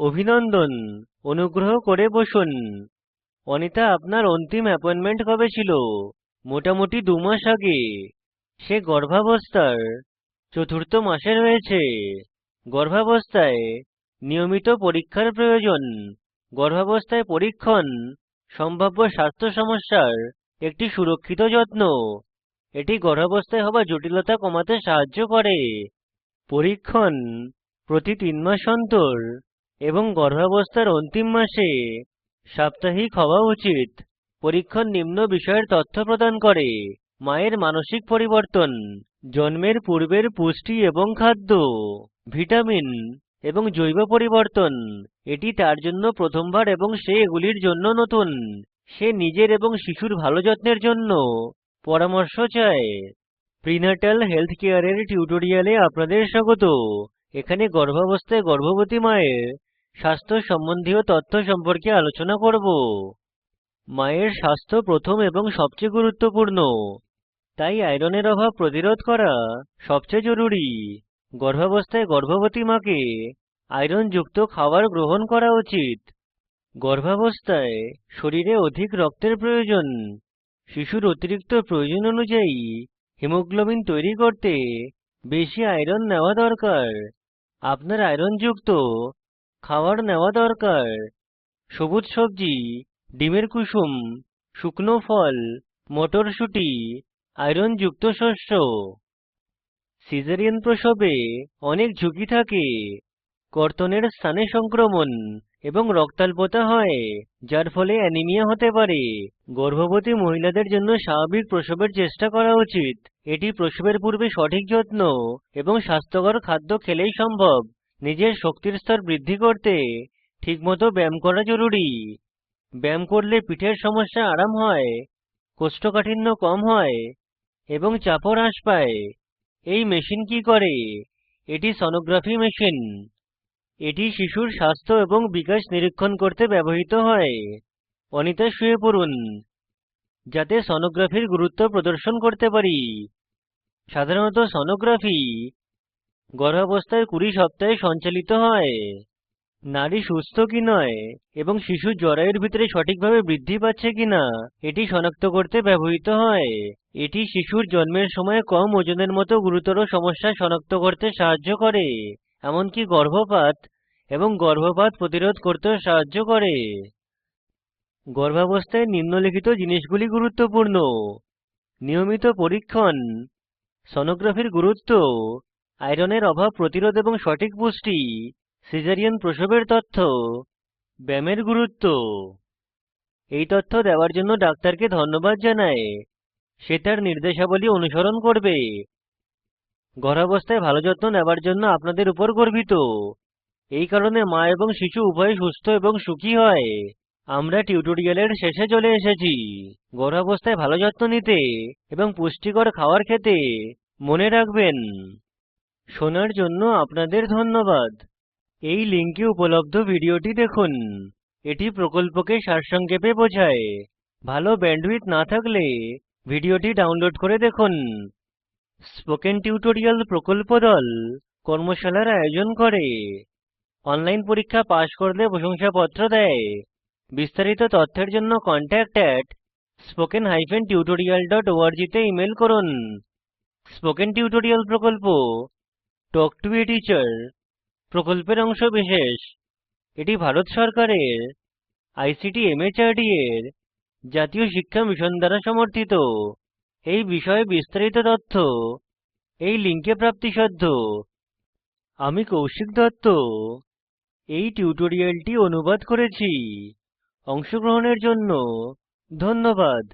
অভিনন্দন, অনুগ্রহ করে বসুন। অনিতা, আপনার অন্তিম অ্যাপয়েন্টমেন্ট কবে ছিল? মোটামুটি 2 মাস আগে। সে গর্ভাবস্থার চতুর্থ মাসে রয়েছে। গর্ভাবস্থায় নিয়মিত পরীক্ষার প্রয়োজন। গর্ভাবস্থায় পরীক্ষণ সম্ভাব্য স্বাস্থ্য সমস্যার একটি সুরক্ষিত যত্ন। এটি গর্ভাবস্থায় হওয়া জটিলতা কমাতে সাহায্য করে। পরীক্ষণ প্রতি 3 মাস অন্তর এবং গর্ভাবস্থার অন্তিম মাসে সাপ্তাহিক হওয়া উচিত। পরীক্ষণ নিম্ন বিষয়ের তথ্য প্রদান করে: মায়ের মানসিক পরিবর্তন, জন্মের পূর্বের পুষ্টি এবং খাদ্য, ভিটামিন এবং জৈব পরিবর্তন। এটি তার জন্য প্রথমবার এবং সে এগুলির জন্য নতুন। সে নিজের এবং শিশুর ভালো যত্নের জন্য পরামর্শ চায়। প্রিন্যাটাল হেলথ কেয়ারের টিউটোরিয়ালে আপনাদের স্বাগত। এখানে গর্ভাবস্থায় গর্ভবতী মায়ের স্বাস্থ্য সম্বন্ধীয় তথ্য সম্পর্কে আলোচনা করব। মায়ের স্বাস্থ্য প্রথম এবং সবচেয়ে গুরুত্বপূর্ণ, তাই আয়রনের অভাব প্রতিরোধ করা সবচেয়ে জরুরি। গর্ভাবস্থায় গর্ভবতী মাকে আয়রনযুক্ত খাবার গ্রহণ করা উচিত। গর্ভাবস্থায় শরীরে অধিক রক্তের প্রয়োজন। শিশুর অতিরিক্ত প্রয়োজন অনুযায়ী হিমোগ্লোবিন তৈরি করতে বেশি আয়রন নেওয়া দরকার। আপনার আয়রনযুক্ত খাবার নেওয়া দরকার: সবুজ সবজি, ডিমের কুসুম, শুকনো ফল, মটরশুঁটি, আয়রনযুক্ত শস্য। সিজারিয়ান প্রসবে অনেক ঝুঁকি থাকে। কর্তনের স্থানে সংক্রমণ এবং রক্তাল্পতা হয়, যার ফলে অ্যানিমিয়া হতে পারে। গর্ভবতী মহিলাদের জন্য স্বাভাবিক প্রসবের চেষ্টা করা উচিত। এটি প্রসবের পূর্বে সঠিক যত্ন এবং স্বাস্থ্যকর খাদ্য খেলেই সম্ভব। নিজের শক্তির স্তর বৃদ্ধি করতে ঠিকমতো ব্যায়াম করা জরুরি। ব্যায়াম করলে পিঠের সমস্যা আরাম হয়, কোষ্ঠকাঠিন্য কম হয় এবং চাপও হ্রাস পায়। এই মেশিন কি করে? এটি সোনোগ্রাফি মেশিন। এটি শিশুর স্বাস্থ্য এবং বিকাশ নিরীক্ষণ করতে ব্যবহৃত হয়। অনিতা, শুয়ে পড়ুন যাতে সোনোগ্রাফির গুরুত্ব প্রদর্শন করতে পারি। সাধারণত সোনোগ্রাফি গর্ভাবস্থায় 20 সপ্তাহে সঞ্চালিত হয়। নারী সুস্থ কি নয় এবং শিশু জরায়ুর ভিতরে সঠিকভাবে বৃদ্ধি পাচ্ছে কিনা এটি শনাক্ত করতে ব্যবহৃত হয়। এটি শিশুর জন্মের সময় কম ওজনের মতো গুরুতর সমস্যা শনাক্ত করতে সাহায্য করে, এমনকি গর্ভপাত এবং গর্ভপাত প্রতিরোধ করতেও সাহায্য করে। গর্ভাবস্থায় নিম্নলিখিত জিনিসগুলি গুরুত্বপূর্ণ: নিয়মিত পরীক্ষণ, সোনোগ্রাফির গুরুত্ব, আয়রনের অভাব প্রতিরোধ এবং সঠিক পুষ্টি, সিজারিয়ান প্রসবের তথ্য, ব্যায়ামের গুরুত্ব। এই তথ্য দেওয়ার জন্য ডাক্তারকে ধন্যবাদ জানায়। সে তার নির্দেশাবলী অনুসরণ করবে। গর্ভাবস্থায় ভালো যত্ন নেওয়ার জন্য আপনাদের উপর গর্বিত। এই কারণে মা এবং শিশু উভয়ই সুস্থ এবং সুখী হয়। আমরা টিউটোরিয়ালের শেষে চলে এসেছি। গর্ভাবস্থায় ভালো যত্ন নিতে এবং পুষ্টিকর খাবার খেতে মনে রাখবেন। শোনার জন্য আপনাদের ধন্যবাদ। এই লিঙ্কে উপলব্ধ ভিডিওটি দেখুন। এটি প্রকল্পকে সারসংক্ষেপে বোঝায়। ভালো ব্যান্ডউইডথ না থাকলে ভিডিওটি ডাউনলোড করে দেখুন। স্পোকেন টিউটোরিয়াল প্রকল্প দল কর্মশালার আয়োজন করে। অনলাইন পরীক্ষা পাস করলে প্রশংসাপত্র দেয়। বিস্তারিত তথ্যের জন্য contact@spoken-tutorial.org তে ইমেল করুন। স্পোকেন টিউটোরিয়াল প্রকল্প টক টু এ টিচার প্রকল্পের অংশবিশেষ। এটি ভারত সরকারের আইসিটি এমএচআরডি এর জাতীয় শিক্ষা মিশন দ্বারা সমর্থিত। এই বিষয়ে বিস্তারিত তথ্য এই লিঙ্কে প্রাপ্তিসাধ্য। আমি কৌশিক দত্ত এই টিউটোরিয়ালটি অনুবাদ করেছি। অংশগ্রহণের জন্য ধন্যবাদ।